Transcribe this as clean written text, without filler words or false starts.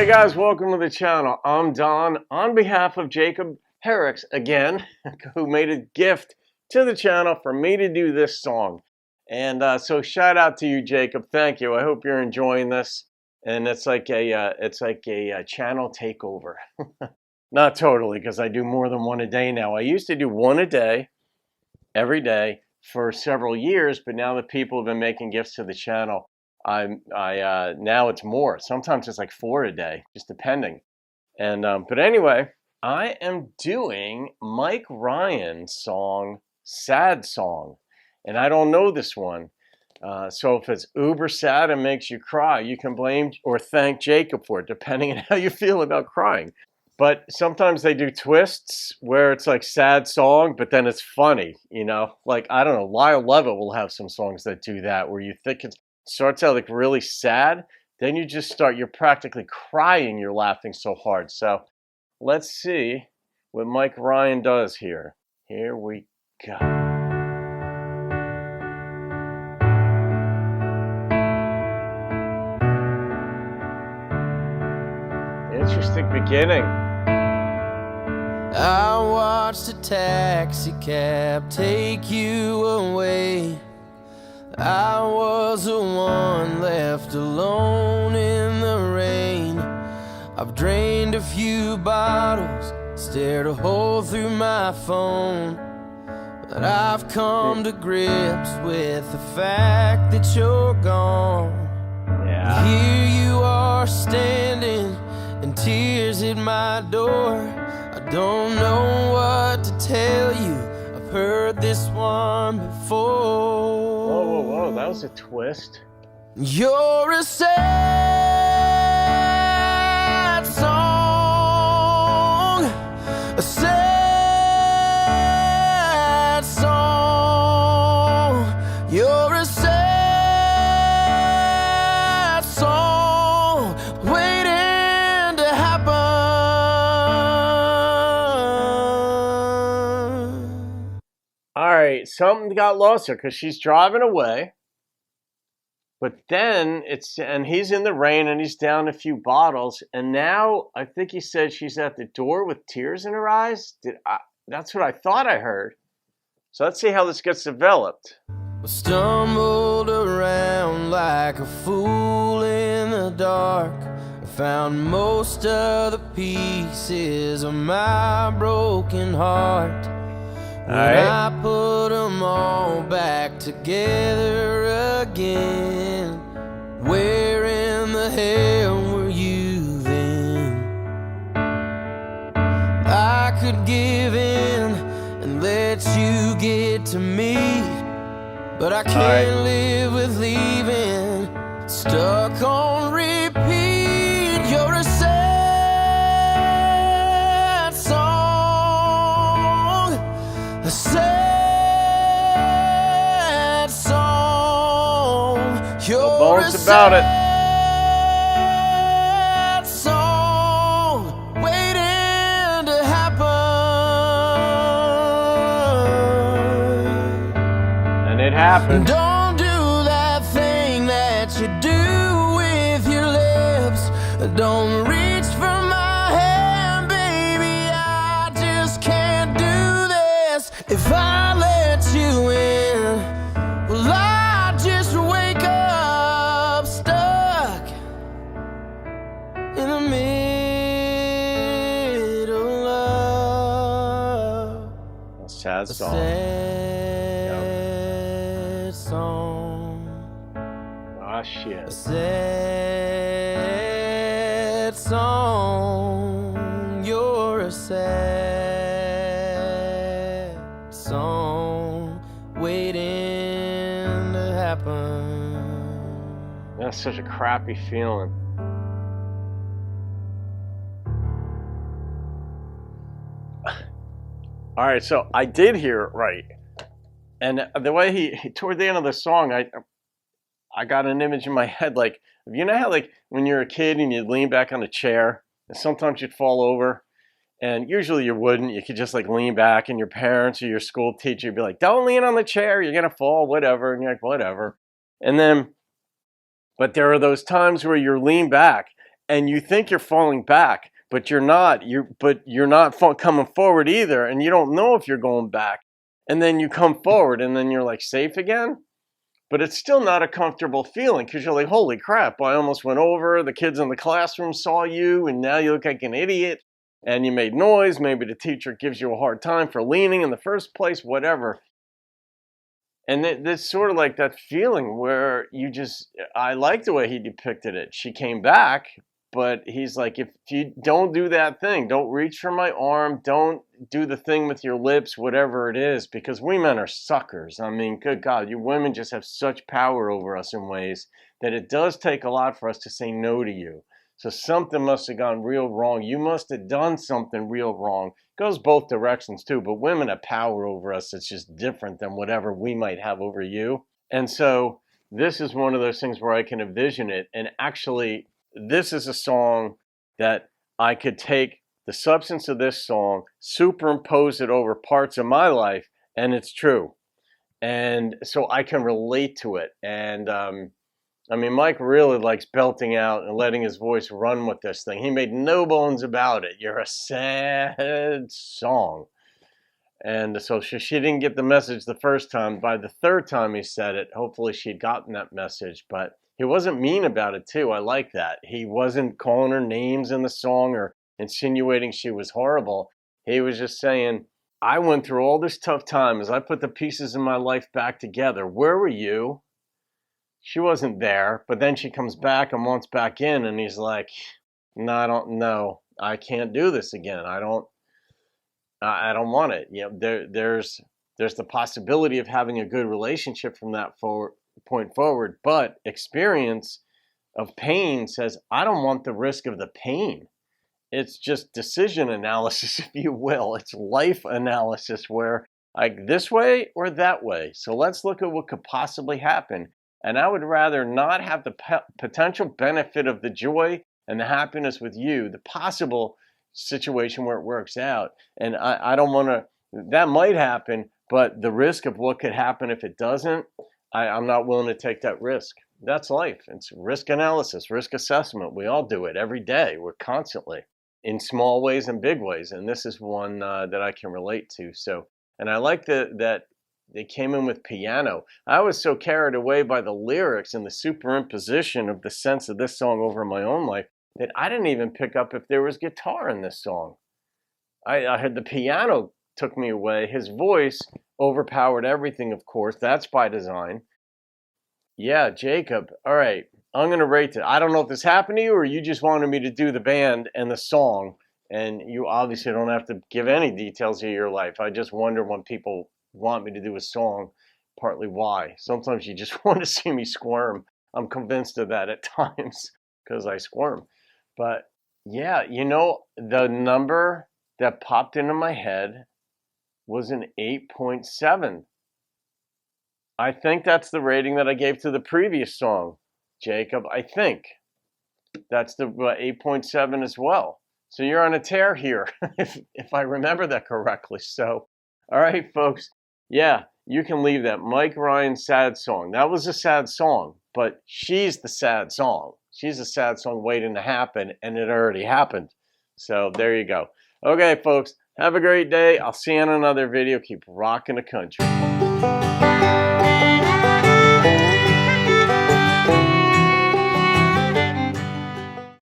Hey guys, welcome to the channel. I'm Don on behalf of Jacob Herricks again, who made a gift to the channel for me to do this song. And so shout out to you, Jacob. Thank you. I hope you're enjoying this. And it's like a channel takeover. Not totally, because I do more than one a day now. I used to do one a day, every day, for several years, but now that people have been making gifts to the channel, now it's more. Sometimes it's like 4 a day, just depending. And but anyway, I am doing Mike Ryan's song, Sad Song, and I don't know this one. So if it's uber sad and makes you cry, you can blame or thank Jacob for it, depending on how you feel about crying. But sometimes they do twists where it's like sad song, but then it's funny, you know? Like, I don't know, Lyle Lovett will have some songs that do that, where you think it starts out like really sad, then you just you're practically crying, you're laughing so hard. So let's see what Mike Ryan does here. Here we go. Interesting beginning. I watched a taxi cab take you away. I was the one left alone in the rain. I've drained a few bottles, stared a hole through my phone, but I've come to grips with the fact that you're gone. Yeah. Here you are standing, and tears hit my door. I don't know what to tell you, I've heard this one before. Whoa, whoa, whoa, that was a twist. You're a sad song, a sad song. You're a sad song, waiting to happen. All right, something got lost here because she's driving away. But then and he's in the rain and he's down a few bottles. And now I think he said she's at the door with tears in her eyes. That's what I thought I heard. So let's see how this gets developed. I stumbled around like a fool in the dark. I found most of the pieces of my broken heart. When I put them all back together again, where in the hell were you then? I could give in and let you get to me, but I can't live with leaving, stuck on repeat. You're a sad song, a sad song. You're bones about it. Sad song, waiting to happen. And it happened. Don't do that thing that you do with your lips. Don't reach for my hand, baby. I just can't do this. If I let you in, will I just wake up stuck in the middle of A sad a song. sad song? Ah, shit. A sad song. You're a sad song, waiting to happen. That's such a crappy feeling. All right, so I did hear it right. And the way he toward the end of the song, I got an image in my head, like, you know how like when you're a kid and you'd lean back on a chair and sometimes you'd fall over, and usually you wouldn't, you could just like lean back, and your parents or your school teacher would be like, don't lean on the chair, you're gonna fall, whatever. And you're like, whatever. And then, but there are those times where you're lean back and you think you're falling back, but you're not. You're not coming forward either, and you don't know if you're going back. And then you come forward, and then you're like safe again. But it's still not a comfortable feeling because you're like, holy crap, I almost went over. The kids in the classroom saw you, and now you look like an idiot. And you made noise. Maybe the teacher gives you a hard time for leaning in the first place, whatever. And it's sort of like that feeling where I like the way he depicted it. She came back, but he's like, if you don't do that thing, don't reach for my arm, don't do the thing with your lips, whatever it is, because we men are suckers. I mean, good God, you women just have such power over us in ways that it does take a lot for us to say no to you. So something must have gone real wrong. You must have done something real wrong. Goes both directions too, but women have power over us. It's just different than whatever we might have over you. And so this is one of those things where I can envision it. And actually, this is a song that I could take the substance of this song, superimpose it over parts of my life, and it's true. And so I can relate to it. And I mean, Mike really likes belting out and letting his voice run with this thing. He made no bones about it. You're a sad song. And so she didn't get the message the first time. By the third time he said it, hopefully she'd gotten that message. But he wasn't mean about it, too. I like that. He wasn't calling her names in the song or insinuating she was horrible. He was just saying, I went through all this tough time as I put the pieces of my life back together. Where were you? She wasn't there, but then she comes back and wants back in, and he's like, no, I can't do this again. I don't want it. You know, there's the possibility of having a good relationship from that point forward, but experience of pain says, I don't want the risk of the pain. It's just decision analysis, if you will. It's life analysis where like this way or that way. So let's look at what could possibly happen. And I would rather not have the potential benefit of the joy and the happiness with you, the possible situation where it works out. And I don't want to, that might happen, but the risk of what could happen if it doesn't, I'm not willing to take that risk. That's life. It's risk analysis, risk assessment. We all do it every day. We're constantly in small ways and big ways. And this is one that I can relate to. So, and I like that they came in with piano. I was so carried away by the lyrics and the superimposition of the sense of this song over my own life that I didn't even pick up if there was guitar in this song. I had the piano took me away. His voice overpowered everything, of course. That's by design. Yeah, Jacob. All right. I'm going to rate it. I don't know if this happened to you or you just wanted me to do the band and the song. And you obviously don't have to give any details of your life. I just wonder when people want me to do a song, partly why. Sometimes you just want to see me squirm. I'm convinced of that at times because I squirm. But yeah, you know, the number that popped into my head was an 8.7. I think that's the rating that I gave to the previous song, Jacob. I think that's the 8.7 as well. So you're on a tear here, if I remember that correctly. So, all right, folks. Yeah, you can leave that. Mike Ryan's sad song. That was a sad song, but she's the sad song. She's a sad song waiting to happen, and it already happened. So there you go. Okay, folks, have a great day. I'll see you in another video. Keep rocking the country.